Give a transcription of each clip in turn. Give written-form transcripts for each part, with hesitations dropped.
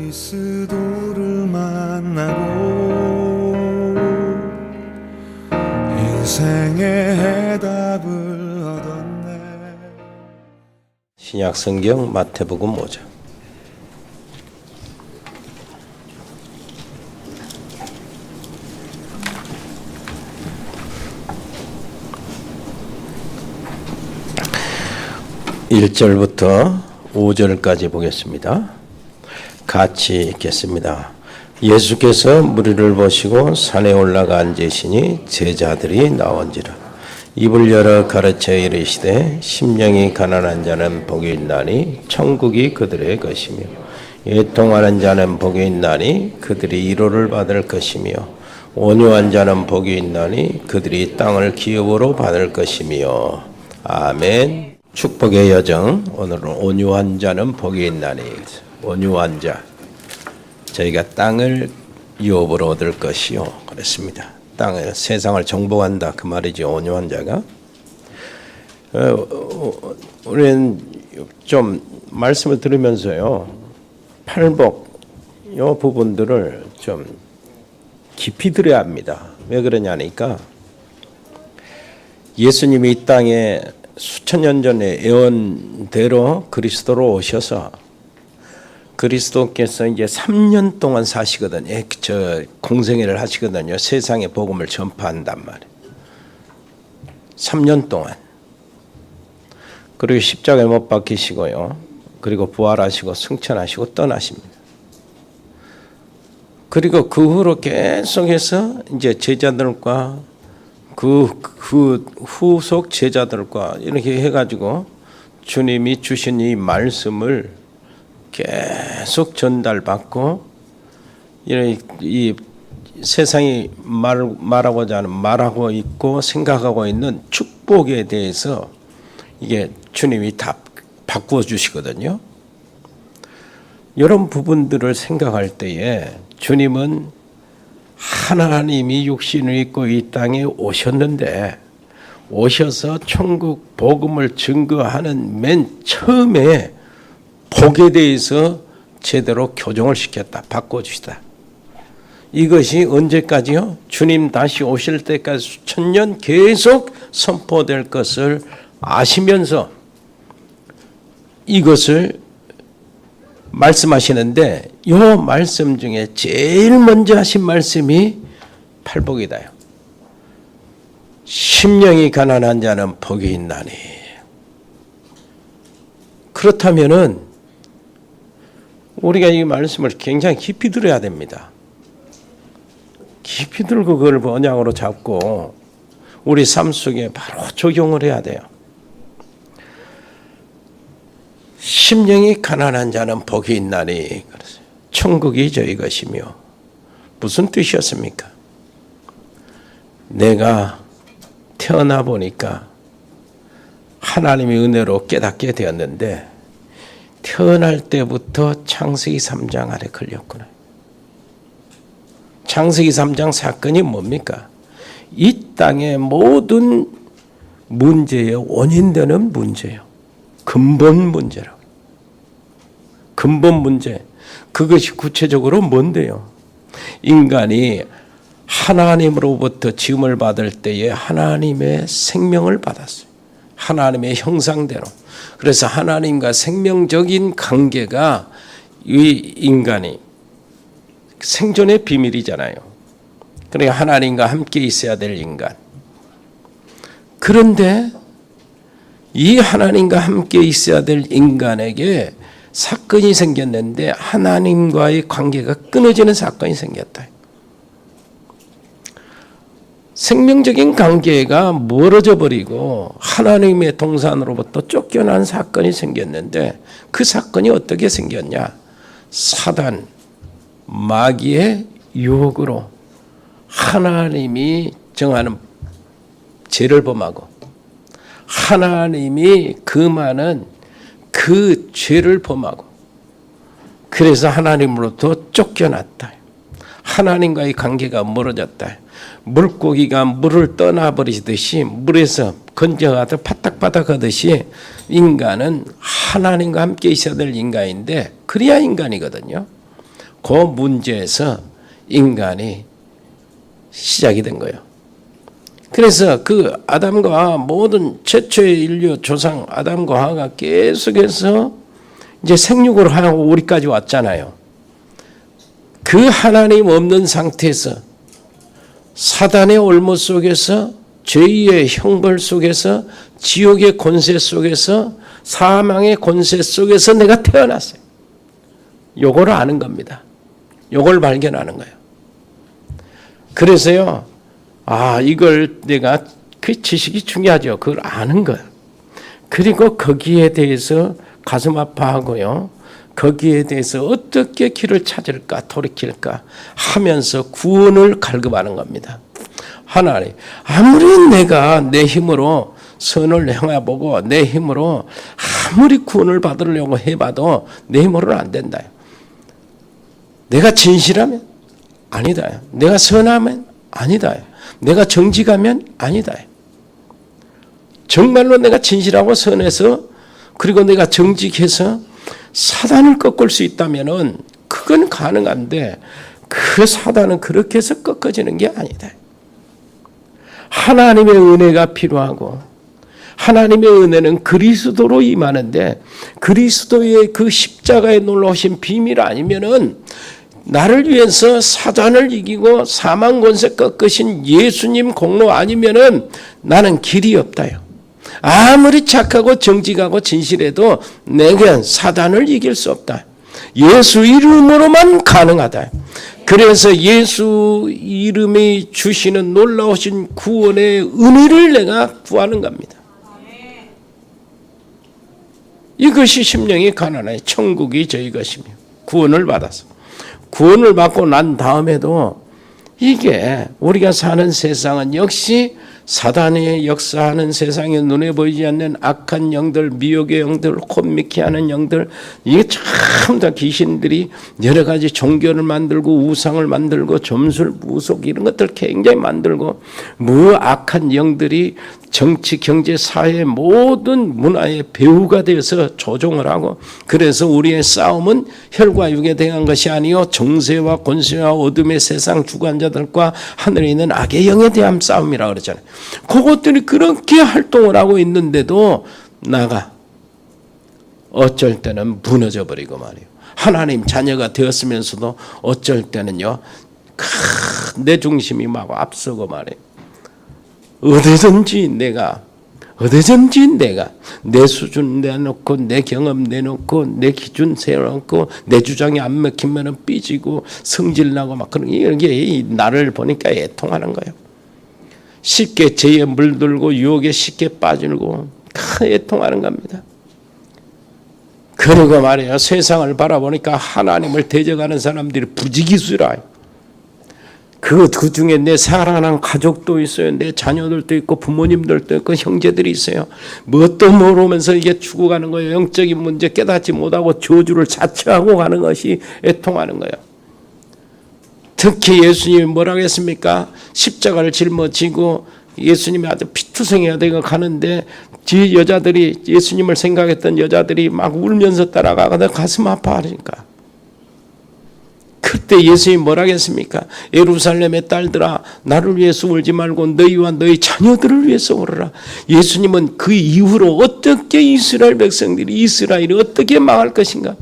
그리스도를 만나고 인생의 해답을 얻었네. 신약 성경 마태복음 5장. (1절부터) (5절까지) 보겠습니다. 같이 읽겠습니다. 예수께서 무리를 보시고 산에 올라가 앉으시니 제자들이 나온지라. 입을 열어 가르쳐 이르시되 심령이 가난한 자는 복이 있나니 천국이 그들의 것이며 애통하는 자는 복이 있나니 그들이 위로를 받을 것이며 온유한 자는 복이 있나니 그들이 땅을 기업으로 받을 것이며. 아멘. 축복의 여정, 오늘은 온유한 자는 복이 있나니. 온유한 자, 저희가 땅을 유업으로 얻을 것이요 그랬습니다. 땅을, 세상을 정복한다 그 말이지. 온유한 자가. 우리는 좀 말씀을 들으면서요, 팔복 요 부분들을 좀 깊이 들어야 합니다. 왜 그러냐니까, 예수님이 이 땅에 수천 년 전에 예언대로 그리스도로 오셔서 그리스도께서 이제 3년 동안 사시거든요. 공생애를 하시거든요. 세상에 복음을 전파한단 말이에요. 3년 동안. 그리고 십자가에 못 박히시고요. 그리고 부활하시고 승천하시고 떠나십니다. 그리고 그 후로 계속해서 이제 제자들과 그 후속 제자들과 이렇게 해가지고 주님이 주신 이 말씀을 계속 전달받고, 이 세상이 말하고자 하는, 말하고 있고 생각하고 있는 축복에 대해서 이게 주님이 다 바꾸어 주시거든요. 이런 부분들을 생각할 때에 주님은 하나님이 육신을 입고 이 땅에 오셨는데, 오셔서 천국 복음을 증거하는 맨 처음에 복에 대해서 제대로 교정을 시켰다. 바꿔주시다. 이것이 언제까지요? 주님 다시 오실 때까지 수천 년 계속 선포될 것을 아시면서 이것을 말씀하시는데, 이 말씀 중에 제일 먼저 하신 말씀이 팔복이다. 심령이 가난한 자는 복이 있나니. 그렇다면은 우리가 이 말씀을 굉장히 깊이 들어야 됩니다. 깊이 들고 그걸 언약으로 잡고 우리 삶 속에 바로 적용을 해야 돼요. 심령이 가난한 자는 복이 있나니 천국이 저희 것이며. 무슨 뜻이었습니까? 내가 태어나 보니까 하나님의 은혜로 깨닫게 되었는데, 태어날 때부터 창세기 3장 아래 걸렸구나. 창세기 3장 사건이 뭡니까? 이 땅의 모든 문제의 원인되는 문제예요. 근본 문제라고. 근본 문제. 그것이 구체적으로 뭔데요? 인간이 하나님으로부터 지음을 받을 때에 하나님의 생명을 받았어요. 하나님의 형상대로. 그래서 하나님과 생명적인 관계가 이 인간이 생존의 비밀이잖아요. 그러니까 하나님과 함께 있어야 될 인간. 그런데 이 하나님과 함께 있어야 될 인간에게 사건이 생겼는데, 하나님과의 관계가 끊어지는 사건이 생겼다. 생명적인 관계가 멀어져 버리고 하나님의 동산으로부터 쫓겨난 사건이 생겼는데, 그 사건이 어떻게 생겼냐? 사단, 마귀의 유혹으로 하나님이 정하는 죄를 범하고 하나님이 금하는 그 죄를 범하고, 그래서 하나님으로부터 쫓겨났다. 하나님과의 관계가 멀어졌다. 물고기가 물을 떠나버리듯이 물에서 건져가듯 파닥파닥 하듯이 인간은 하나님과 함께 있어야 될 인간인데, 그래야 인간이거든요. 그 문제에서 인간이 시작이 된 거예요. 그래서 그 아담과 모든 최초의 인류 조상 아담과 하와가 계속해서 이제 생육을 하고 우리까지 왔잖아요. 그 하나님 없는 상태에서 사단의 올무 속에서 죄의 형벌 속에서 지옥의 권세 속에서 사망의 권세 속에서 내가 태어났어요. 요걸 아는 겁니다. 요걸 발견하는 거예요. 그래서요, 이걸 내가 그 지식이 중요하죠. 그걸 아는 거예요. 그리고 거기에 대해서 가슴 아파하고요. 거기에 대해서 어떻게 길을 찾을까, 돌이킬까 하면서 구원을 갈급하는 겁니다. 하나님, 아무리 내가 내 힘으로 선을 행해보고 내 힘으로 아무리 구원을 받으려고 해봐도 내 힘으로는 안 된다. 내가 진실하면 아니다. 내가 선하면 아니다. 내가 정직하면 아니다. 정말로 내가 진실하고 선해서 그리고 내가 정직해서 사단을 꺾을 수 있다면은 그건 가능한데 그 사단은 그렇게 해서 꺾어지는 게 아니다. 하나님의 은혜가 필요하고 하나님의 은혜는 그리스도로 임하는데 그리스도의 그 십자가에 놀라우신 비밀 아니면은 나를 위해서 사단을 이기고 사망 권세 꺾으신 예수님 공로 아니면은 나는 길이 없다요. 아무리 착하고 정직하고 진실해도 내겐 사단을 이길 수 없다. 예수 이름으로만 가능하다. 그래서 예수 이름이 주시는 놀라우신 구원의 은혜를 내가 구하는 겁니다. 이것이 심령이 가난해 천국이 저희 것이며 구원을 받아서 구원을 받고 난 다음에도 이게 우리가 사는 세상은 역시 사단이 역사하는 세상에 눈에 보이지 않는 악한 영들, 미혹의 영들, 콧미키 하는 영들, 이게 참 다 귀신들이 여러 가지 종교를 만들고 우상을 만들고 점술, 무속 이런 것들 굉장히 만들고 악한 영들이 정치, 경제, 사회 모든 문화의 배후가 되어서 조종을 하고 그래서 우리의 싸움은 혈과 육에 대한 것이 아니요 정세와 권세와 어둠의 세상 주관자들과 하늘에 있는 악의 영에 대한 싸움이라고 그러잖아요. 그것들이 그렇게 활동을 하고 있는데도 나가 어쩔 때는 무너져 버리고 말이에요. 하나님 자녀가 되었으면서도 어쩔 때는요 내 중심이 막 앞서고 말이에요. 어디든지 내가 내 수준 내놓고 내 경험 내놓고 내 기준 세워놓고 내 주장이 안 먹히면 삐지고 성질나고 막 그런 게 나를 보니까 애통하는 거예요. 쉽게 죄에 물들고 유혹에 쉽게 빠지고 애통하는 겁니다. 그리고 말이에요. 세상을 바라보니까 하나님을 대적하는 사람들이 부지기수라요. 그 중에 내 사랑하는 가족도 있어요. 내 자녀들도 있고 부모님들도 있고 형제들이 있어요. 뭣도 모르면서 이게 죽어가는 거예요. 영적인 문제 깨닫지 못하고 저주를 자처하고 가는 것이 애통하는 거예요. 특히 예수님이 뭐라고 했습니까? 십자가를 짊어지고 예수님이 아주 피투성이가 되고 가는데 뒤 여자들이 예수님을 생각했던 여자들이 막 울면서 따라가거든 가슴 아파하니까. 그때 예수님이 뭐라고 했습니까? 예루살렘의 딸들아 나를 위해서 울지 말고 너희와 너희 자녀들을 위해서 울어라. 예수님은 그 이후로 어떻게 이스라엘 백성들이 이스라엘이 어떻게 망할 것인가?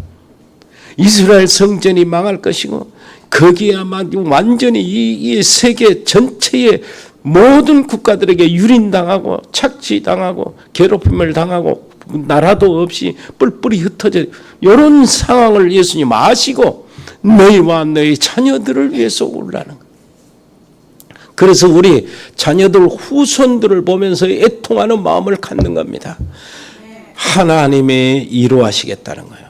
이스라엘 성전이 망할 것이고 거기에 아마 완전히 이 세계 전체의 모든 국가들에게 유린당하고 착취당하고 괴롭힘을 당하고 나라도 없이 뿔뿔이 흩어져 이런 상황을 예수님 아시고 너희와 너희 자녀들을 위해서 울라는 거예요. 그래서 우리 자녀들 후손들을 보면서 애통하는 마음을 갖는 겁니다. 하나님의 이루하시겠다는 거예요.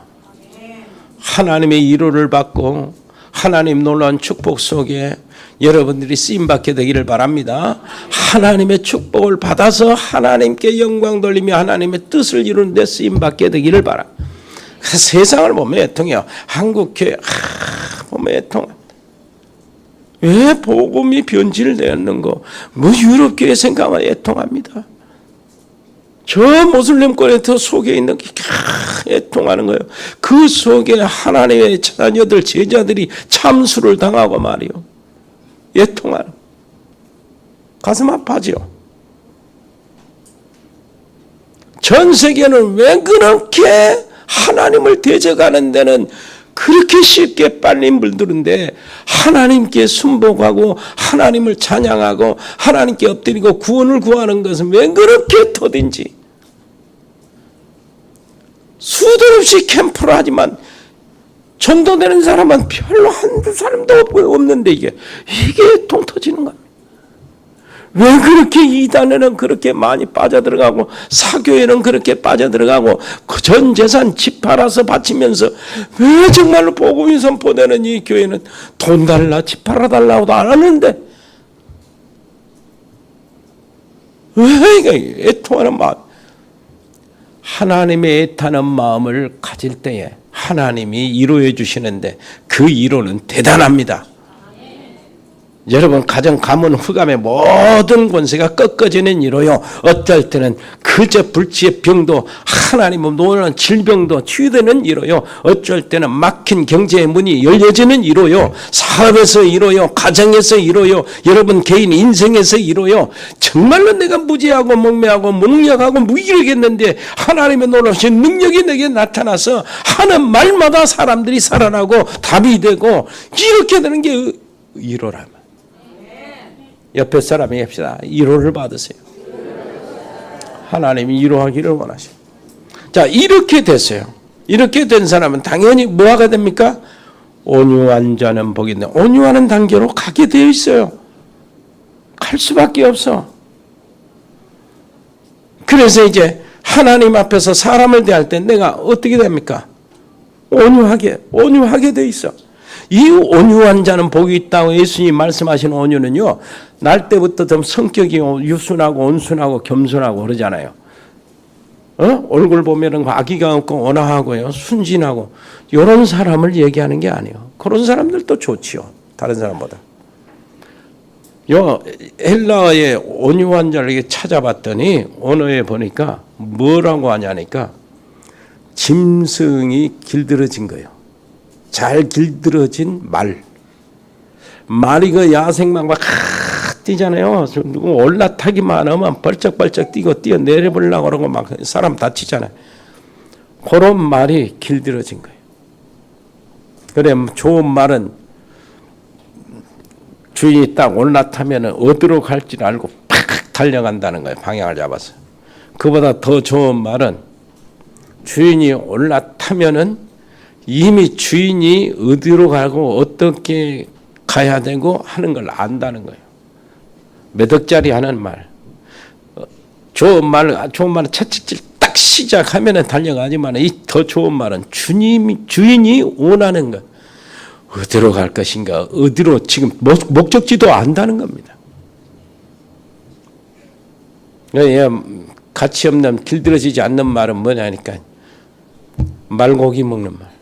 하나님의 이루를 받고 하나님 놀라운 축복 속에 여러분들이 쓰임받게 되기를 바랍니다. 하나님의 축복을 받아서 하나님께 영광 돌리며 하나님의 뜻을 이루는 데 쓰임받게 되기를 바랍니다. 세상을 보면 애통해요. 한국교회 보면 애통합니다. 왜 복음이 변질되었는고? 뭐 유럽교회 생각하면 애통합니다. 저 모슬림권에 더 속에 있는 게 애통하는 거예요. 그 속에 하나님의 자녀들, 제자들이 참수를 당하고 말이요. 애통하는. 가슴 아파지요. 전 세계는 왜 그렇게 하나님을 대적하는 데는 그렇게 쉽게 빨리 물드는데 하나님께 순복하고 하나님을 찬양하고 하나님께 엎드리고 구원을 구하는 것은 왜 그렇게 더딘지. 수도 없이 캠프를 하지만 전도되는 사람은 별로 한두 사람도 없는데 이게 통 터지는 겁니다. 왜 그렇게 이단에는 그렇게 많이 빠져들어가고 사교에는 그렇게 빠져들어가고 전 재산 집 팔아서 바치면서 왜 정말로 복음이 선포되는 이 교회는 돈 달라 집 팔아달라고도 안 하는데 왜 이게 애통하는 마음. 하나님의 애타는 마음을 가질 때에 하나님이 위로해 주시는데 그 위로는 대단합니다. 여러분 가정 가문 후감의 모든 권세가 꺾어지는 이로요. 어떨 때는 그저 불치의 병도 하나님은 노는 질병도 치유되는 이로요. 어쩔 때는 막힌 경제의 문이 열려지는 이로요. 사업에서 이로요. 가정에서 이로요. 여러분 개인 인생에서 이로요. 정말로 내가 무지하고 멍매하고 무능력하고 무기력했는데 하나님의 놀라우신 능력이 내게 나타나서 하는 말마다 사람들이 살아나고 답이 되고 이렇게 되는 게 위로랍니다. 옆에 사람이 합시다. 위로를 받으세요. 하나님이 위로하기를 원하시오. 자, 이렇게 됐어요. 이렇게 된 사람은 당연히 뭐가 됩니까? 온유한 자는 복이 있네. 온유하는 단계로 가게 되어 있어요. 갈 수밖에 없어. 그래서 이제 하나님 앞에서 사람을 대할 때 내가 어떻게 됩니까? 온유하게 되어 있어. 이 온유한 자는 복이 있다고 예수님이 말씀하신 온유는요, 날 때부터 좀 성격이 유순하고 온순하고 겸손하고 그러잖아요. 얼굴 보면은 악의가 없고 온화하고요, 순진하고 이런 사람을 얘기하는 게 아니에요. 그런 사람들도 좋지요, 다른 사람보다. 헬라어의 온유한 자를 이렇게 찾아봤더니 언어에 보니까 뭐라고 하냐니까 짐승이 길들여진 거예요. 잘 길들여진 말이 그 야생만 막 뛰잖아요. 누구 올라타기만 하면 벌쩍벌쩍 뛰고 뛰어내려보려고 그러고 막 사람 다치잖아요. 그런 말이 길들여진 거예요. 그래, 좋은 말은 주인이 딱 올라타면 어디로 갈지 알고 팍 달려간다는 거예요. 방향을 잡아서. 그보다 더 좋은 말은 주인이 올라타면은 이미 주인이 어디로 가고 어떻게 가야 되고 하는 걸 안다는 거예요. 몇 억짜리 하는 말. 좋은 말은 채찍질 딱 시작하면 달려가지만 이 더 좋은 말은 주인이 원하는 것. 어디로 갈 것인가, 어디로 지금 목적지도 안다는 겁니다. 가치 없는 길들여지지 않는 말은 뭐냐니까 말고기 먹는 말.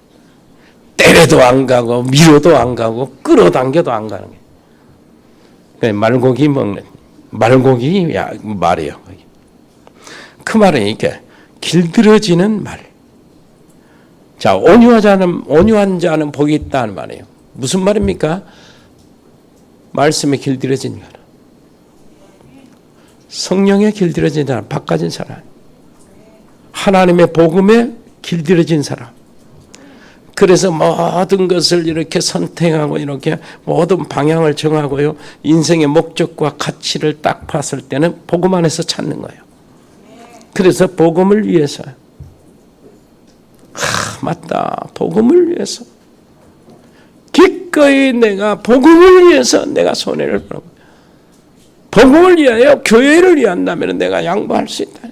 때려도 안 가고 밀어도 안 가고 끌어당겨도 안 가는 거예요. 말고기 먹는 말고기 말이에요. 그 말은 이게 길들여지는 말. 자, 온유한 자는 복이 있다는 말이에요. 무슨 말입니까? 말씀에 길들여진 사람, 성령에 길들여진 사람, 바꿔진 사람, 하나님의 복음에 길들여진 사람. 그래서 모든 것을 이렇게 선택하고 이렇게 모든 방향을 정하고요. 인생의 목적과 가치를 딱 봤을 때는 복음 안에서 찾는 거예요. 그래서 복음을 위해서. 맞다. 복음을 위해서. 기꺼이 내가 복음을 위해서 내가 손해를 보는 거예요. 복음을 위하여 교회를 위한다면 내가 양보할 수 있다.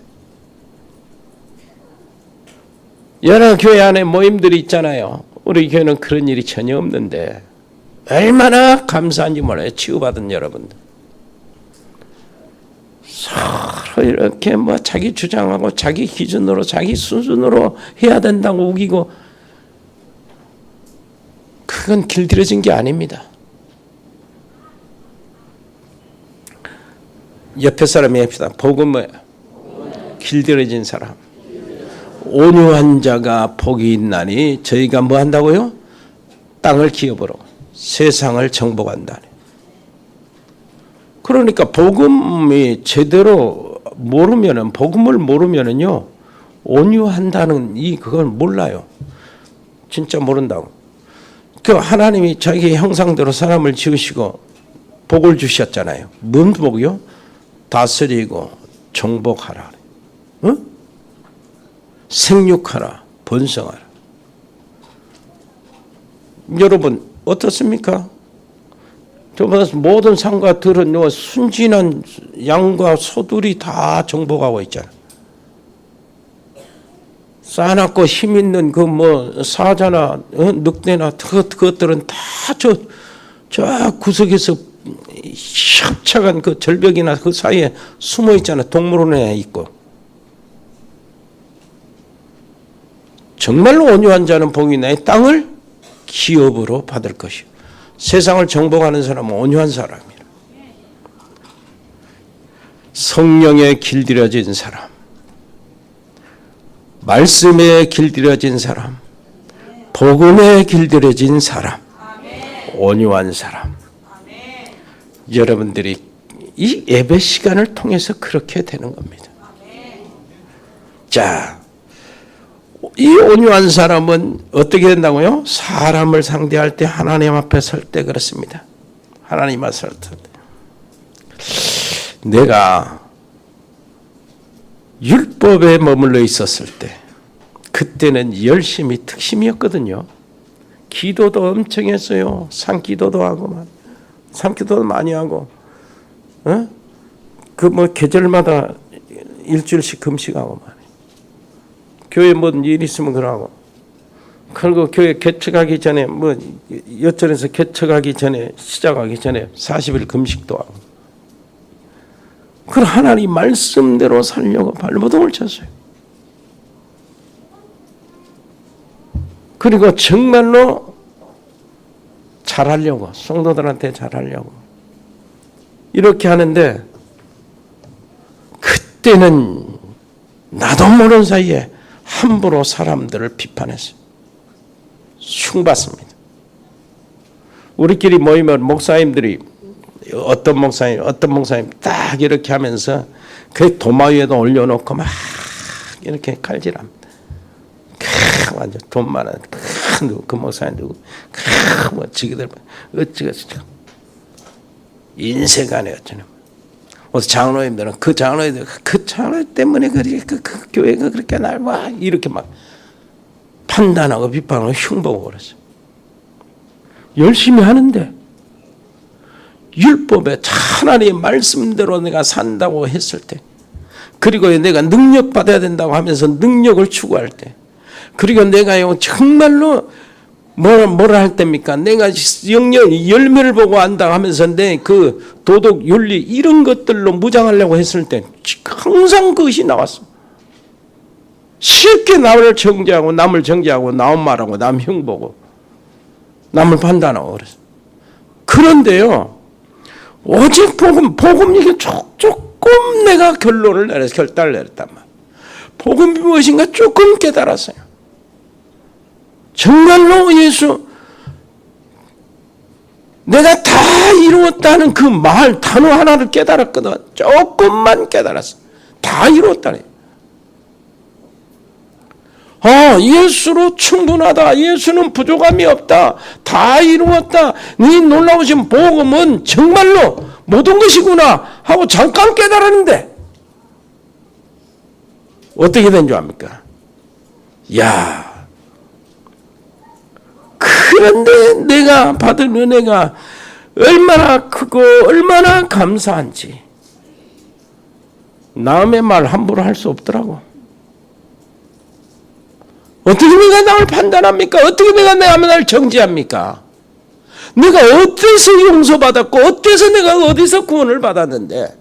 여러 교회 안에 모임들이 있잖아요. 우리 교회는 그런 일이 전혀 없는데 얼마나 감사한지 몰라요. 치유받은 여러분들. 서로 이렇게 자기 주장하고 자기 기준으로 자기 수준으로 해야 된다고 우기고, 그건 길들여진 게 아닙니다. 옆에 사람이 합시다. 복음을 길들여진 사람. 온유한 자가 복이 있나니 저희가 뭐 한다고요? 땅을 기업으로 세상을 정복한다니. 그러니까 복음이 제대로 모르면은, 복음을 모르면은요, 온유한다는 그걸 몰라요. 진짜 모른다고. 그 하나님이 자기 형상대로 사람을 지으시고 복을 주셨잖아요. 뭔 복이요? 다스리고 정복하라. 응? 생육하라. 번성하라. 여러분 어떻습니까? 모든 산과 들은 순진한 양과 소들이 다 정복하고 있잖아. 싸납고 힘 있는 사자나 늑대나 그것들은 다 저 구석에서 협착한 그 절벽이나 그 사이에 숨어 있잖아. 동물원에 있고. 정말로 온유한 자는 복이 있나니 땅을 기업으로 받을 것이요. 세상을 정복하는 사람은 온유한 사람이라. 성령에 길들여진 사람, 말씀에 길들여진 사람, 복음에 길들여진 사람, 온유한 사람. 여러분들이 이 예배 시간을 통해서 그렇게 되는 겁니다. 자, 이 온유한 사람은 어떻게 된다고요? 사람을 상대할 때, 하나님 앞에 설 때 그렇습니다. 하나님 앞에 설 때. 내가 율법에 머물러 있었을 때, 그때는 열심히 특심이었거든요. 기도도 엄청 했어요. 산기도도 하고, 산기도도 많이 하고, 계절마다 일주일씩 금식하고 말이에요. 교회 뭔 일 있으면 그러고. 그리고 교회 개척하기 전에, 여전에서 개척하기 전에, 시작하기 전에 40일 금식도 하고. 그럼 하나님 말씀대로 살려고 발버둥을 쳤어요. 그리고 정말로 잘하려고, 성도들한테 잘하려고 이렇게 하는데, 그때는 나도 모르는 사이에 함부로 사람들을 비판했어요. 흉봤습니다. 우리끼리 모이면 목사님들이 어떤 목사님 딱 이렇게 하면서 그 도마 위에도 올려놓고 막 이렇게 칼질합니다. 완전 돈 많은 그 목사님 누구 지기들 어찌가 인쇄가네 어쩌네. 어서 장로님들은 그 장로 때문에 그 교회가 그렇게 날 와 이렇게 막 판단하고 비판하고 흉보고 그랬어요. 열심히 하는데 율법에 하나님의 말씀대로 내가 산다고 했을 때, 그리고 내가 능력 받아야 된다고 하면서 능력을 추구할 때, 그리고 내가 정말로 뭐라 할 때입니까? 내가 영역 열매를 보고 안다 하면서 내 그 도덕 윤리 이런 것들로 무장하려고 했을 때 항상 그것이 나왔어. 쉽게 남을 정죄하고 남 말하고 남 흉보고 남을 판단하고 그랬어. 그런데요, 오직 복음 이게 조금 내가 결단을 내렸단 말이야. 복음이 무엇인가 조금 깨달았어요. 정말로 예수, 내가 다 이루었다는 그 말, 단어 하나를 깨달았거든. 조금만 깨달았어. 다 이루었다네. 예수로 충분하다. 예수는 부족함이 없다. 다 이루었다. 네 놀라우신 복음은 정말로 모든 것이구나 하고 잠깐 깨달았는데 어떻게 된 줄 압니까? 그런데 내가 받은 은혜가 얼마나 크고 얼마나 감사한지 남의 말 함부로 할 수 없더라고. 어떻게 내가 나를 판단합니까? 어떻게 내가 나를 정지합니까? 내가 어디서 용서받았고 어디서 내가 어디서 구원을 받았는데,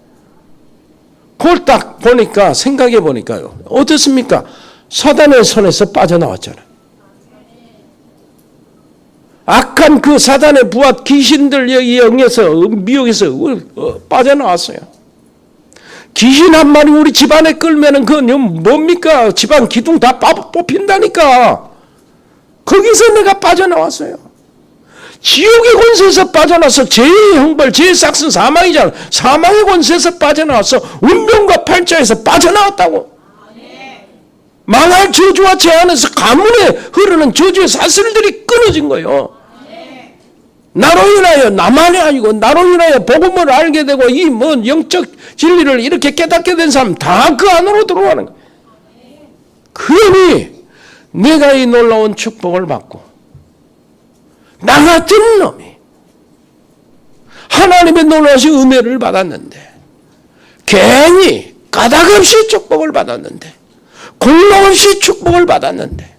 그걸 딱 보니까, 생각해 보니까요, 어떻습니까? 사단의 손에서 빠져나왔잖아요. 악한 그 사단의 부하 귀신들 영에서, 미혹에서 빠져나왔어요. 귀신 한 마리 우리 집안에 끌면은 그건 뭡니까? 집안 기둥 다 뽑힌다니까. 거기서 내가 빠져나왔어요. 지옥의 권세에서 빠져나와서 죄의 형벌, 죄의 싹슨 사망이잖아. 사망의 권세에서 빠져나와서 운명과 팔자에서 빠져나왔다고. 망할 저주와 재앙에서 가문에 흐르는 저주의 사슬들이 끊어진 거예요. 나로 인하여, 나만이 아니고 나로 인하여 복음을 알게 되고 이 뭐 영적 진리를 이렇게 깨닫게 된 사람 다 그 안으로 들어가는 거예요. 그러니 내가 이 놀라운 축복을 받고 나 같은 놈이 하나님의 놀라우신 은혜를 받았는데 괜히 까닭 없이 축복을 받았는데 공로 없이 축복을 받았는데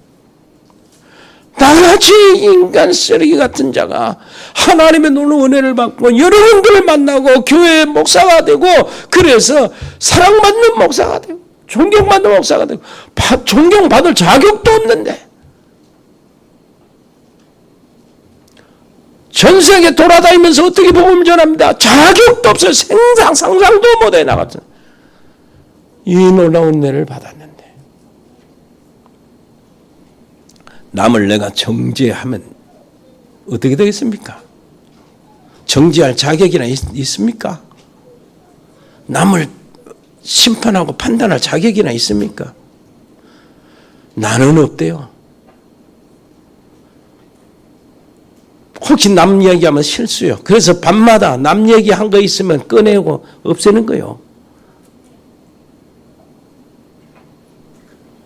나같이 인간 쓰레기 같은 자가 하나님의 놀라운 은혜를 받고 여러분들을 만나고 교회의 목사가 되고 그래서 사랑받는 목사가 되고 존경받는 목사가 되고 존경받을 자격도 없는데 전 세계 돌아다니면서 어떻게 복음을 전합니다. 자격도 없어요. 상상도 못해 나갔죠. 이 놀라운 은혜를 받았는데 남을 내가 정죄하면 어떻게 되겠습니까? 정죄할 자격이나 있습니까? 남을 심판하고 판단할 자격이나 있습니까? 나는 없대요. 혹시 남 얘기하면 실수요. 그래서 밤마다 남 얘기한 거 있으면 꺼내고 없애는 거요.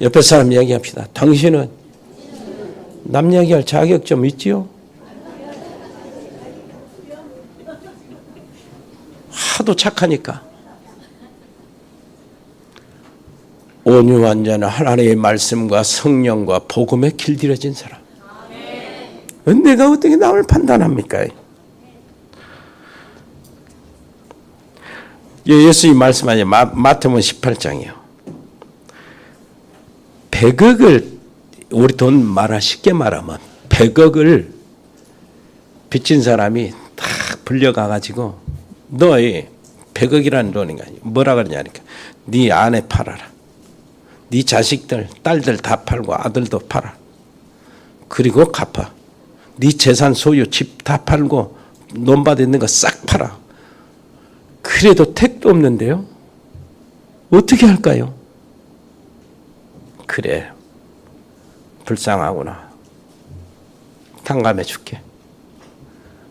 옆에 사람 얘기합시다. 당신은 남 얘기할 자격 좀 있지요? 하도 착하니까. 온유한 자는 하나님의 말씀과 성령과 복음에 길들여진 사람. 내가 어떻게 남을 판단합니까? 예수님 말씀하죠. 마태복음 18장이요. 100억을 우리 돈 쉽게 말하면 100억을 빚진 사람이 다 불려가가지고 너의 100억이라는 돈인가 뭐라 그러냐니까 네 아내 팔아라. 네 자식들 딸들 다 팔고 아들도 팔아. 그리고 갚아. 네 재산 소유 집 다 팔고 논밭에 있는 거 싹 팔아. 그래도 택도 없는데요. 어떻게 할까요? 그래. 불쌍하구나. 탕감해 줄게.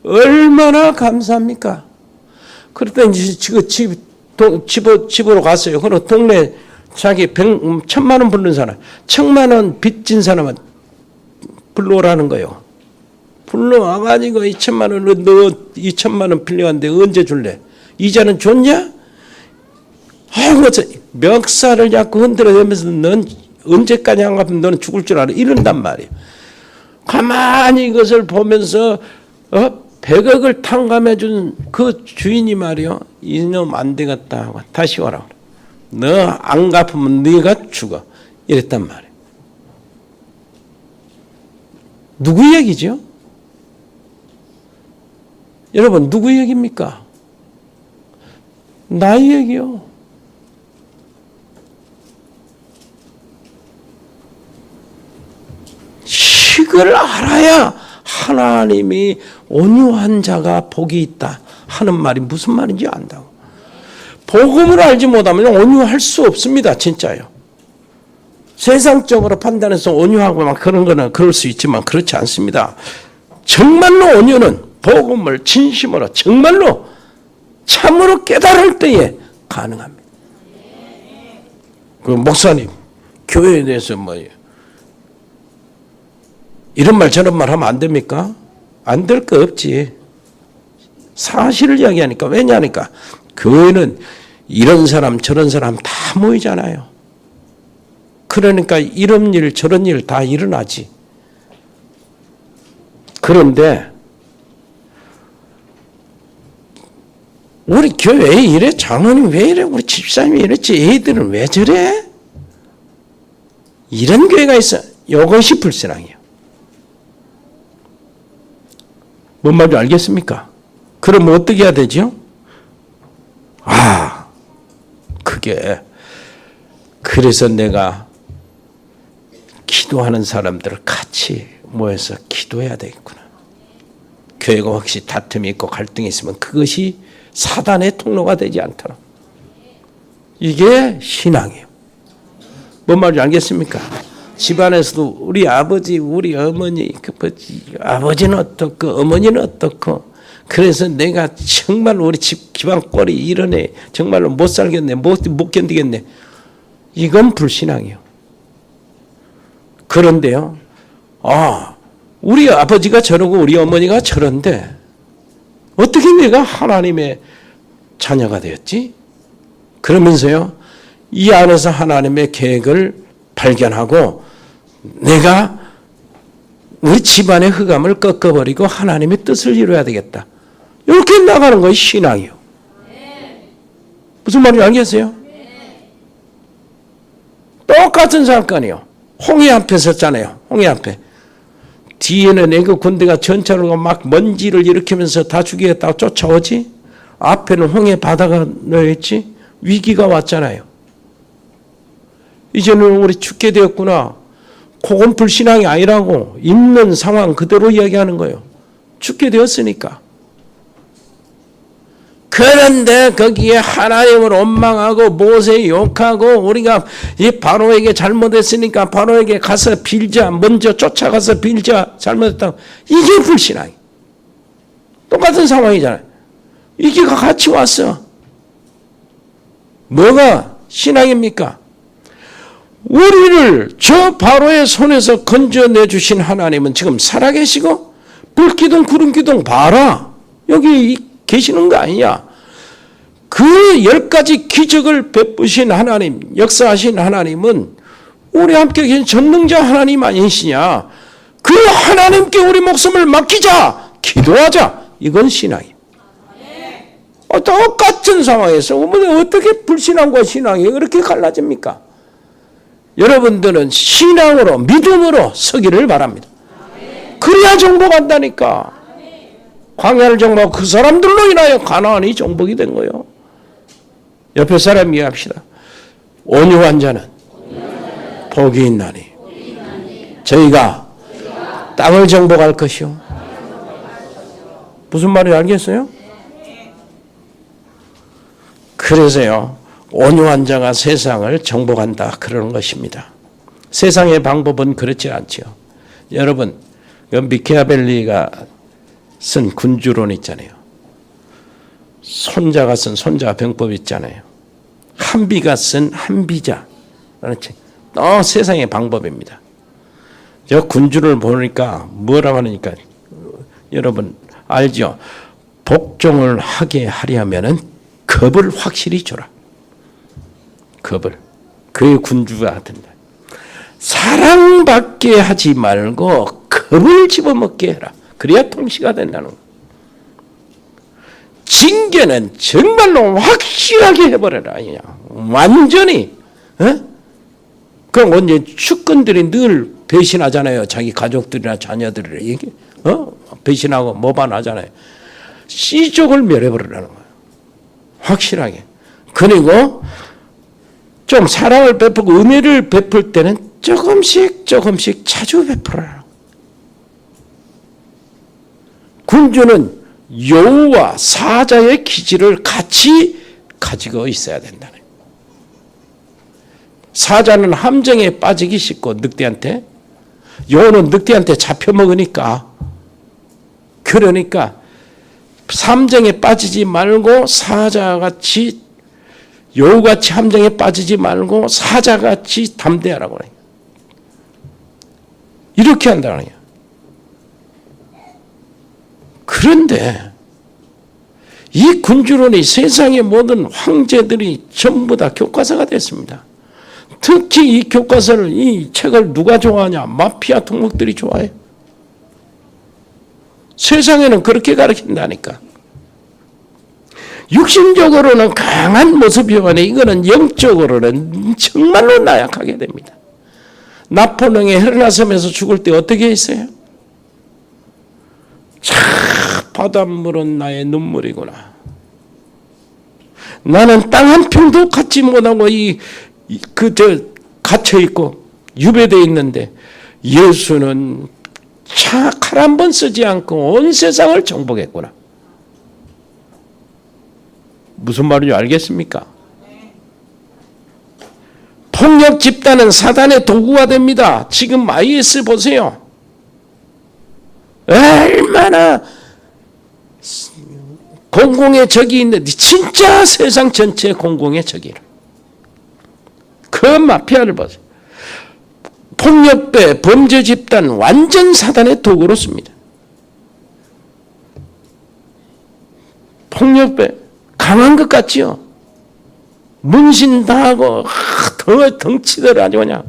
얼마나 감사합니까? 그랬더니 집으로 갔어요. 그리고 동네 자기 1,000만 원 부른 사람, 1,000만 원 빚진 사람은 불러오라는 거예요. 불러와가지고 2,000만 원을 너 2,000만 원 빌려왔는데 언제 줄래? 이자는 줬냐? 아이고 멱살을 잡고 흔들어대면서 넌 언제까지 안 갚으면 너는 죽을 줄 알아. 이런단 말이에요. 가만히 이것을 보면서 100억을 탕감해 준 그 주인이 말이요. 이놈 안 되겠다 하고 다시 와라. 너 안 갚으면 네가 죽어. 이랬단 말이에요. 누구 얘기죠? 여러분 누구 얘기입니까? 나의 얘기요. 이걸 알아야 하나님이 온유한 자가 복이 있다 하는 말이 무슨 말인지 안다고. 복음을 알지 못하면 온유할 수 없습니다. 진짜요. 세상적으로 판단해서 온유하고 막 그런 거는 그럴 수 있지만 그렇지 않습니다. 정말로 온유는 복음을 진심으로 정말로 참으로 깨달을 때에 가능합니다. 그 목사님 교회에 대해서 뭐예요? 이런 말 저런 말 하면 안 됩니까? 안 될 거 없지. 사실을 이야기하니까. 왜냐하니까 교회는 이런 사람 저런 사람 다 모이잖아요. 그러니까 이런 일 저런 일 다 일어나지. 그런데 우리 교회에 이래? 장로님 왜 이래? 우리 집사님이 이랬지? 애들은 왜 저래? 이런 교회가 있어. 이것이 불신앙이에요. 뭔 말인지 알겠습니까? 그럼 어떻게 해야 되죠? 그게. 그래서 내가 기도하는 사람들을 같이 모여서 기도해야 되겠구나. 교회가 혹시 다툼이 있고 갈등이 있으면 그것이 사단의 통로가 되지 않도록. 이게 신앙이에요. 뭔 말인지 알겠습니까? 집안에서도 우리 아버지, 우리 어머니, 아버지는 어떻고 어머니는 어떻고, 그래서 내가 정말 우리 집안 꼴이 이러네, 정말로 못 살겠네, 못 견디겠네. 이건 불신앙이에요. 그런데요, 우리 아버지가 저러고 우리 어머니가 저런데 어떻게 내가 하나님의 자녀가 되었지? 그러면서요, 이 안에서 하나님의 계획을 발견하고 내가 우리 집안의 흑암을 꺾어버리고 하나님의 뜻을 이루어야 되겠다. 이렇게 나가는 것이 신앙이요. 무슨 말인지 알겠어요? 똑같은 사건이요. 홍해 앞에 섰잖아요. 홍해 앞에. 뒤에는 애국 군대가 전차로 막 먼지를 일으키면서 다 죽이겠다고 쫓아오지. 앞에는 홍해 바다가 놓여있지. 위기가 왔잖아요. 이제는 우리 죽게 되었구나. 그건 불신앙이 아니라고 있는 상황 그대로 이야기하는 거예요. 죽게 되었으니까. 그런데 거기에 하나님을 원망하고 모세 욕하고 우리가 이 바로에게 잘못했으니까 바로에게 가서 빌자, 먼저 쫓아가서 빌자, 잘못했다고. 이게 불신앙이. 똑같은 상황이잖아요. 이게 같이 왔어. 뭐가 신앙입니까? 우리를 저 바로의 손에서 건져내 주신 하나님은 지금 살아계시고 불기둥 구름기둥 봐라. 여기 계시는 거 아니냐. 그 10가지 기적을 베푸신 하나님, 역사하신 하나님은 우리 함께 계신 전능자 하나님 아니시냐. 그 하나님께 우리 목숨을 맡기자. 기도하자. 이건 신앙이에요. 똑같은 상황에서 어떻게 불신앙과 신앙이 그렇게 갈라집니까? 여러분들은 신앙으로 믿음으로 서기를 바랍니다. 그래야 정복한다니까. 광야를 정복하고 그 사람들로 인하여 가나안이 정복이 된 거예요. 옆에 사람 이해합시다. 온유한 자는 복이 있나니 저희가 땅을 정복할 것이요. 무슨 말인지 알겠어요? 그래서요, 온유한 자가 세상을 정복한다 그러는 것입니다. 세상의 방법은 그렇지 않죠. 여러분, 미케아벨리가 쓴 군주론 있잖아요. 손자가 쓴 손자 병법 있잖아요. 한비가 쓴 한비자라는 책. 세상의 방법입니다. 저 군주를 보니까 뭐라고 하니까 여러분 알죠? 복종을 하게 하려면은 겁을 확실히 줘라. 겁을. 그의 군주가 된다. 사랑받게 하지 말고 겁을 집어먹게 해라. 그래야 통치가 된다는 거예요. 징계는 정말로 확실하게 해버려라. 그냥. 완전히. 그럼 언제 측근들이 늘 배신하잖아요. 자기 가족들이나 자녀들을 얘기, 배신하고 모반하잖아요. 씨족을 멸해버리라는 거예요. 확실하게. 그리고 좀 사랑을 베푸고 은혜를 베풀 때는 조금씩 자주 베풀어라. 군주는 여호와 사자의 기질을 같이 가지고 있어야 된다는 거예요. 사자는 함정에 빠지기 쉽고 늑대한테, 여호는 늑대한테 잡혀먹으니까, 그러니까 함정에 빠지지 말고 사자같이, 여우같이 함정에 빠지지 말고 사자같이 담대하라고 해요. 이렇게 한다는 거예요. 그런데 이 군주론이 세상의 모든 황제들이 전부 다 교과서가 됐습니다. 특히 이 교과서를, 이 책을 누가 좋아하냐? 마피아 통목들이 좋아해요. 세상에는 그렇게 가르친다니까. 육신적으로는 강한 모습이오니 이거는 영적으로는 정말로 나약하게 됩니다. 나폴레옹이 헬라섬에서 죽을 때 어떻게 했어요? 차, 바닷물은 나의 눈물이구나. 나는 땅 한 평도 갖지 못하고 갇혀 있고 유배되어 있는데 예수는 칼 한 번 쓰지 않고 온 세상을 정복했구나. 무슨 말인지 알겠습니까? 폭력 집단은 사단의 도구가 됩니다. 지금 IS 보세요. 얼마나 공공의 적이 있는데 진짜 세상 전체 공공의 적이라. 그 마피아를 보세요. 폭력배, 범죄 집단 완전 사단의 도구로 씁니다. 폭력배 강한 것 같지요? 문신당하고 덩치들 아주 그냥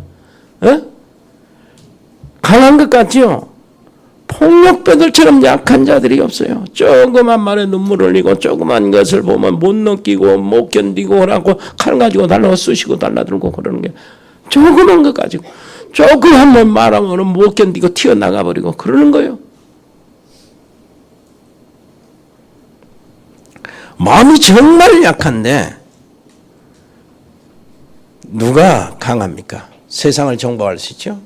강한 것 같지요? 폭력배들처럼 약한 자들이 없어요. 조그만 말에 눈물 흘리고 조그만 것을 보면 못 넘기고 못 견디고 하고 칼 가지고 달라고 쑤시고 달라들고 그러는 게 조그만 것 가지고 조금 한번 말하면 못 견디고 튀어나가 버리고 그러는 거예요. 마음이 정말 약한데 누가 강합니까? 세상을 정복할 수 있죠?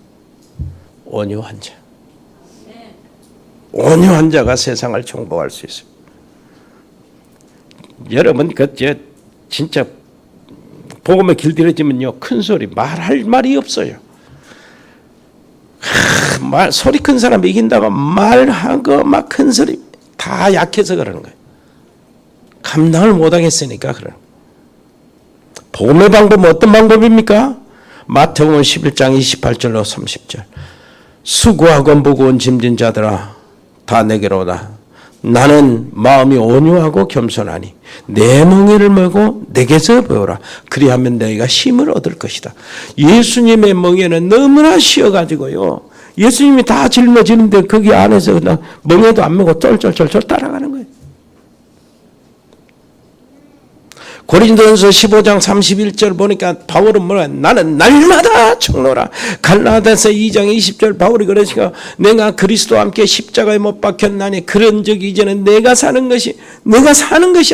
온유한 자. 온유한 자가 세상을 정복할 수 있어요. 여러분 진짜 복음에 길들여지면요 큰 소리 말할 말이 없어요. 소리 큰 사람 이긴다고 말하고 막 큰 소리 다 약해서 그러는 거예요. 감당을 못하겠으니까 그래요. 복음의 방법은 어떤 방법입니까? 마태복음 11장 28절로 30절. 수고하고 무거운 짐진 자들아 다 내게로 오라. 나는 마음이 온유하고 겸손하니 내 멍에를 메고 내게서 배우라. 그리하면 너희가 힘을 얻을 것이다. 예수님의 멍에는 너무나 쉬어가지고요. 예수님이 다 짊어지는데 거기 안에서 그냥 멍에도 안 메고 쫄쫄쫄쫄 따라가는 거예요. 고린도전서 15장 31절 보니까 바울은 뭐라 나는 날마다 죽노라. 갈라디아서 2장 20절 바울이 그러니까 내가 그리스도와 함께 십자가에 못 박혔나니 그런 적 이제는 내가 사는 것이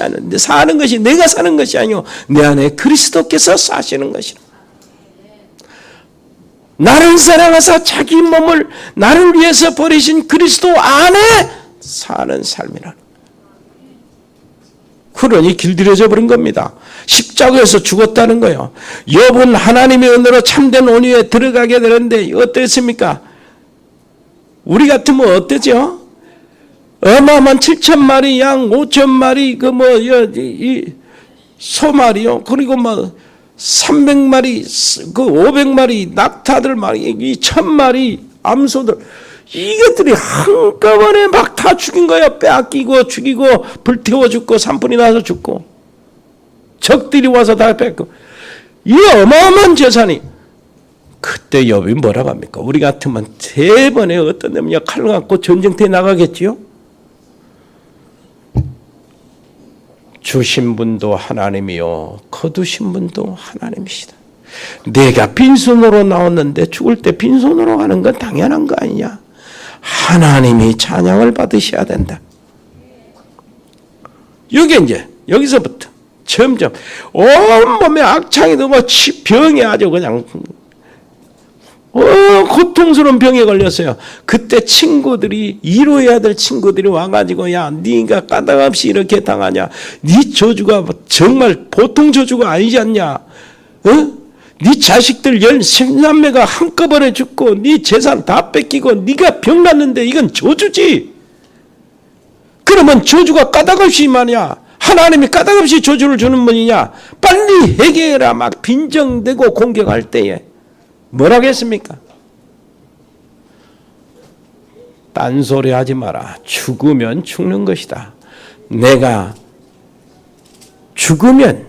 아닌데 사는 것이 내가 사는 것이 아니요 내 안에 그리스도께서 사시는 것이라. 나를 사랑하사 자기 몸을 나를 위해서 버리신 그리스도 안에 사는 삶이라. 그러니 길들여져 버린 겁니다. 십자가에서 죽었다는 거예요. 욥은 하나님의 은혜로 참된 온유에 들어가게 되는데 어땠습니까? 우리 같으면 어때죠? 어마어마한 7,000마리 양, 5,000마리 소말이요. 그리고 300마리, 500마리 낙타들 말이 1,000마리 암소들 이것들이 한꺼번에 막 다 죽인 거예요. 빼앗기고 죽이고 불태워 죽고 산불이 나서 죽고 적들이 와서 다 뺏고 이 어마어마한 재산이 그때 욥이 뭐라고 합니까? 우리 같으면 대번에 어떤 놈이 칼을 갖고 전쟁터에 나가겠지요? 주신 분도 하나님이요 거두신 분도 하나님이시다. 내가 빈손으로 나왔는데 죽을 때 빈손으로 가는 건 당연한 거 아니냐? 하나님이 찬양을 받으셔야 된다. 이게 이제 여기서부터 점점 온몸에 악창이 들고 병이 아주 그냥 고통스러운 병에 걸렸어요. 그때 친구들이 위로해야 될 친구들이 와가지고 야 네가 까닭없이 이렇게 당하냐? 네 저주가 정말 보통 저주가 아니지 않냐? 네 자식들 13남매가 한꺼번에 죽고 네 재산 다 뺏기고 네가 병 났는데 이건 저주지. 그러면 저주가 까닭없이 임하냐? 하나님이 까닭없이 저주를 주는 분이냐? 빨리 해결해라. 막 빈정대고 공격할 때에 뭐라고 했습니까? 딴소리 하지 마라. 죽으면 죽는 것이다. 내가 죽으면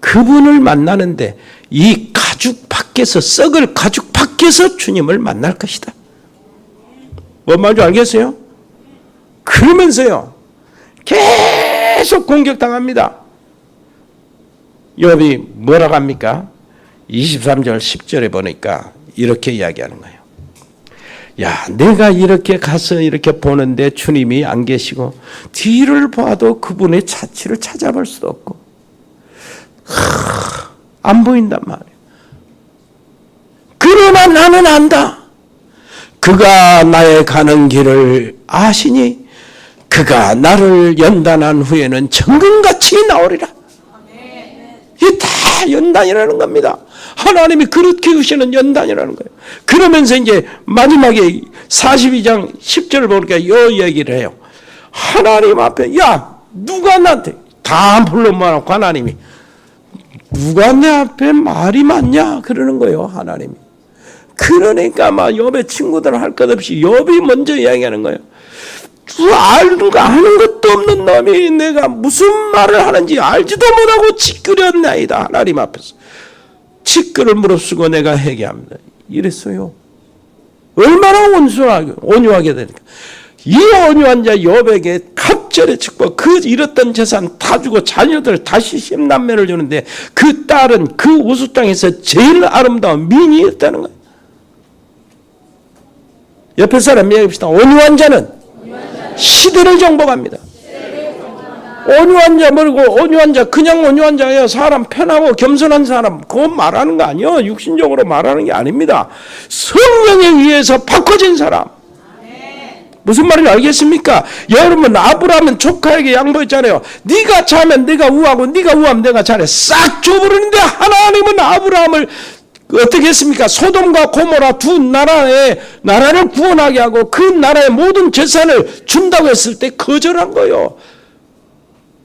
그분을 만나는데 이 가죽 밖에서 썩을 가죽 밖에서 주님을 만날 것이다. 뭔 말인지 알겠어요? 그러면서요 계속 공격당합니다. 욥이 뭐라고 합니까? 23절 10절에 보니까 이렇게 이야기하는 거예요. 야, 내가 이렇게 가서 이렇게 보는데 주님이 안 계시고 뒤를 봐도 그분의 자취를 찾아볼 수도 없고 안 보인단 말이에요. 그러나 나는 안다. 그가 나의 가는 길을 아시니 그가 나를 연단한 후에는 정금같이 나오리라. 이게 다 연단이라는 겁니다. 하나님이 그렇게 주시는 연단이라는 거예요. 그러면서 이제 마지막에 42장 10절을 보니까 이 얘기를 해요. 하나님 앞에 야 누가 나한테 다 불러모아놓고 하나님이 누가 내 앞에 말이 많냐 그러는 거예요. 하나님이. 그러니까 막 욥의 친구들 할 것 없이 욥이 먼저 이야기하는 거예요. 아는 것도 없는 놈이 내가 무슨 말을 하는지 알지도 못하고 짓그렸나이다. 하나님 앞에서 짓그를 무릅쓰고 내가 회개합니다. 이랬어요. 얼마나 온유하게 되니까. 이 온유한 자 욥에게 갑절의 축복, 그 잃었던 재산 다 주고 자녀들 다시 10남매를 주는데 그 딸은 그 우수 땅에서 제일 아름다운 미인이었다는 거예요. 옆에 사람 이야기합시다. 온유한 자는 시대를 정복합니다. 온유한 자 모르고 온유한 자 그냥 온유한 자예요. 사람 편하고 겸손한 사람 그건 말하는 거 아니에요. 육신적으로 말하는 게 아닙니다. 성령에 의해서 바꿔진 사람. 무슨 말인지 알겠습니까? 여러분 아브라함은 조카에게 양보했잖아요. 네가 차면 네가 우하고 네가 우하면 내가 잘해. 싹 줘버리는데 하나님은 아브라함을 어떻게 했습니까? 소돔과 고모라 두 나라를 구원하게 하고 그 나라의 모든 재산을 준다고 했을 때 거절한 거예요.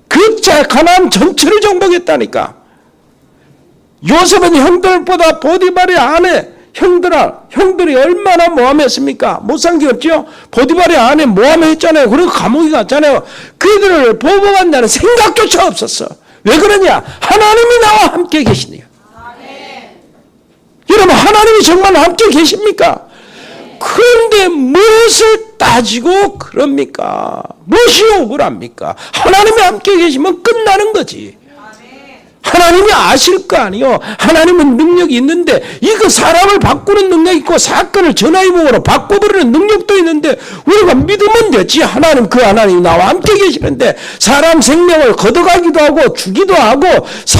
그 가나안 전체를 정복했다니까. 요셉은 형들보다 보디발의 아내 형들이 얼마나 모함했습니까? 못 산 게 없죠? 보디발의 아내 모함했잖아요. 그리고 감옥에 갔잖아요. 그들을 보복한다는 생각조차 없었어. 왜 그러냐? 하나님이 나와 함께 계시네요. 여러분 하나님이 정말 함께 계십니까? 그런데 무엇을 따지고 그럽니까? 무엇이 억울합니까? 하나님이 함께 계시면 끝나는 거지. 하나님이 아실 거 아니요. 하나님은 능력이 있는데 이거 사람을 바꾸는 능력이 있고 사건을 전화위복으로 바꿔버리는 능력도 있는데 우리가 믿으면 되지. 하나님 그 하나님이 나와 함께 계시는데 사람 생명을 걷어가기도 하고 주기도 하고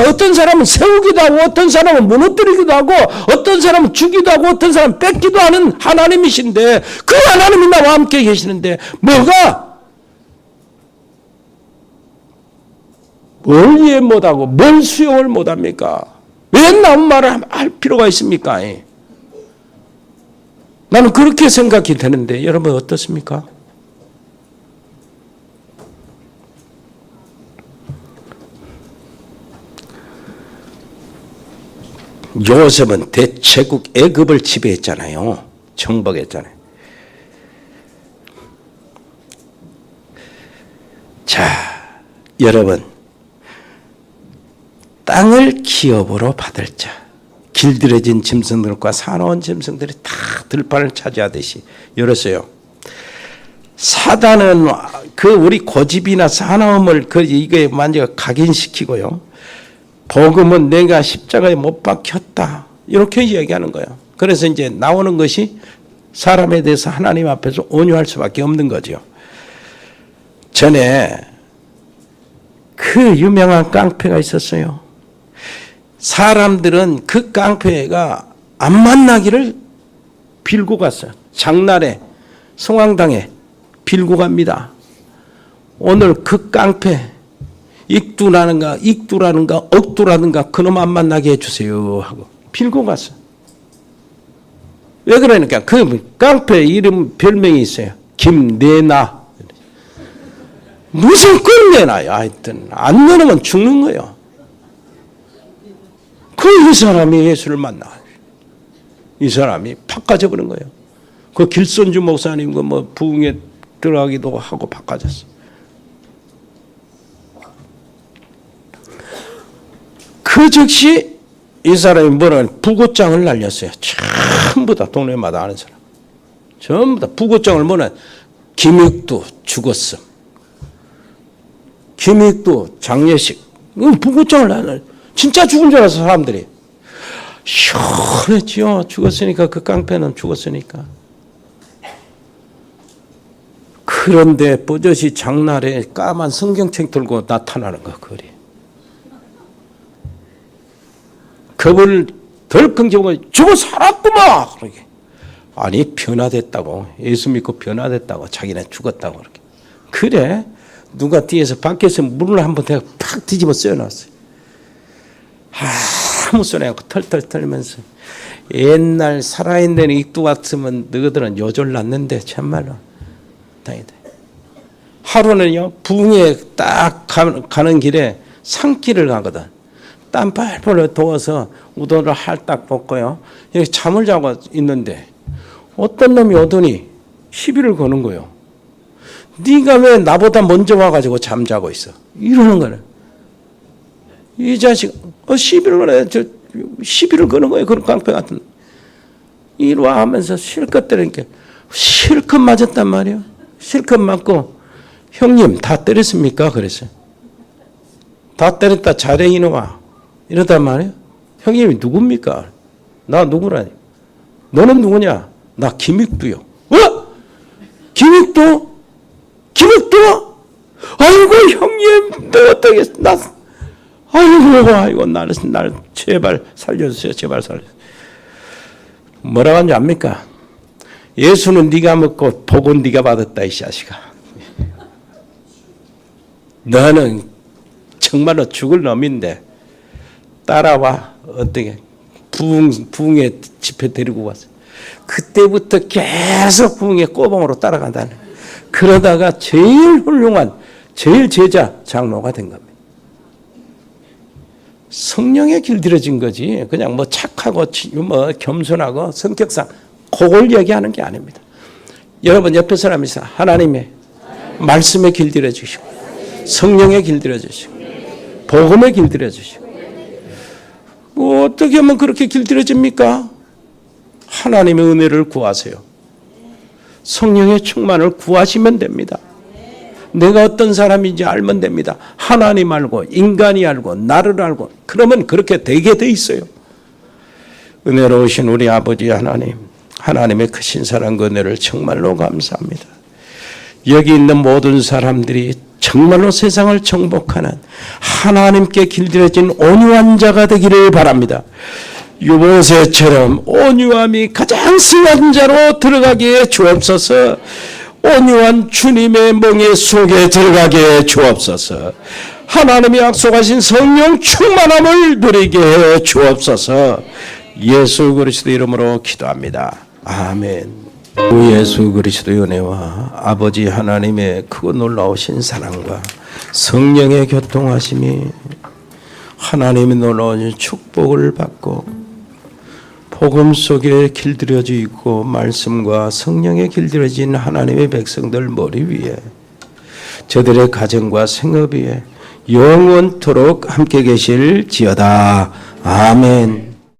어떤 사람은 세우기도 하고 어떤 사람은 무너뜨리기도 하고 어떤 사람은 주기도 하고 어떤 사람은 뺏기도 하는 하나님이신데 그 하나님이 나와 함께 계시는데 뭐가 뭘 이해 못하고 뭘 수용을 못합니까? 왜 남은 말을 할 필요가 있습니까? 나는 그렇게 생각이 되는데 여러분 어떻습니까? 요셉은 대제국 애굽을 지배했잖아요. 정복했잖아요. 자, 여러분 땅을 기업으로 받을 자, 길들여진 짐승들과 사나운 짐승들이 다 들판을 차지하듯이 열었어요. 사단은 그 우리 고집이나 사나움을 이게 완전 각인시키고요. 복음은 내가 십자가에 못 박혔다 이렇게 얘기하는 거예요. 그래서 이제 나오는 것이 사람에 대해서 하나님 앞에서 온유할 수밖에 없는 거죠. 전에 그 유명한 깡패가 있었어요. 사람들은 그 깡패가 안 만나기를 빌고 갔어요. 장날에 성황당에 빌고 갑니다. 오늘 그 깡패 익두라는가 억두라는가 그놈 안 만나게 해주세요 하고 빌고 갔어요. 왜 그러니까 그 깡패 이름 별명이 있어요. 김내나. 무슨 꿀내나요? 하여튼 안 내놓으면 죽는 거예요. 이 사람이 예수를 만나. 이 사람이 팍 가져버린 거예요. 그 길손주 목사님 뭐 부흥에 들어가기도 하고 팍 가졌어. 그 즉시 이 사람이 부고장을 날렸어요. 전부 다 동네마다 아는 사람. 전부 다 부고장을 김익두 죽었어. 김익두 장례식. 부고장을 날렸어. 진짜 죽은 줄 알았어 사람들이. 시원했지요. 죽었으니까 그 깡패는 죽었으니까. 그런데 버젓이 장날에 까만 성경책 들고 나타나는 거 거리. 그분을 덜컹 집어 죽어 살았구만. 그러게. 아니 변화됐다고. 예수 믿고 변화됐다고. 자기네 죽었다고 그렇게. 그래 누가 뒤에서 밖에서 물을 한번 내가 팍 뒤집어 써놨어요. 아무 소리 없고 털털 털면서 옛날 살아있는 익두 같으면 너희들은 요절 났는데 참말로 다행이다. 하루는요 부흥에 딱 가는 길에 산길을 가거든. 땀 뻘뻘 더워서 우도를 할딱 벗고요 여기 잠을 자고 있는데 어떤 놈이 오더니 시비를 거는 거예요. 네가 왜 나보다 먼저 와가지고 잠자고 있어? 이러는 거네. 이 자식 시비를 거네. 저 시비를 거는 거예요. 그런 깡패 같은. 이리 와 하면서 실컷 때리니까 실컷 맞았단 말이에요. 실컷 맞고 형님 다 때렸습니까? 그랬어요. 다 때렸다 잘해 이놈아. 이러단 말이에요. 형님이 누굽니까? 나 누구라니? 너는 누구냐? 나 김익두요. 어? 김익두? 김익두? 아이고 형님 너 어떻게 나 아이고 나를 제발 살려주세요. 제발 살려주세요. 뭐라고 하는지 압니까? 예수는 네가 먹고 복은 네가 받았다 이 자식아. 너는 정말로 죽을 놈인데 따라와. 어떻게 부흥의 집회 데리고 왔어. 그때부터 계속 부흥의 꼬봉으로 따라간다는. 그러다가 제일 훌륭한 제일 제자 장로가 된 겁니다. 성령에 길들여진 거지. 그냥 뭐 착하고 뭐 겸손하고 성격상 그걸 얘기하는 게 아닙니다. 여러분 옆에 사람이 있어. 하나님의 말씀에 길들여 주시고 성령에 길들여 주시고 복음에 길들여 주시고 뭐 어떻게 하면 그렇게 길들여집니까? 하나님의 은혜를 구하세요. 성령의 충만을 구하시면 됩니다. 내가 어떤 사람인지 알면 됩니다. 하나님 알고 인간이 알고 나를 알고 그러면 그렇게 되게 돼 있어요. 은혜로우신 우리 아버지 하나님, 하나님의 크신 사랑과 은혜를 정말로 감사합니다. 여기 있는 모든 사람들이 정말로 세상을 정복하는 하나님께 길들여진 온유한 자가 되기를 바랍니다. 유모세처럼 온유함이 가장 승한 자로 들어가게 주옵소서. 온유한 주님의 멍에 속에 들어가게 주옵소서. 하나님이 약속하신 성령 충만함을 누리게 해 주옵소서. 예수 그리스도 이름으로 기도합니다. 아멘. 주 예수 그리스도의 은혜와 아버지 하나님의 크고 놀라우신 사랑과 성령의 교통하심이 하나님의 놀라운 축복을 받고 복음 속에 길들여져 있고 말씀과 성령에 길들여진 하나님의 백성들 머리 위에 저들의 가정과 생업 위에 영원토록 함께 계실지어다. 아멘.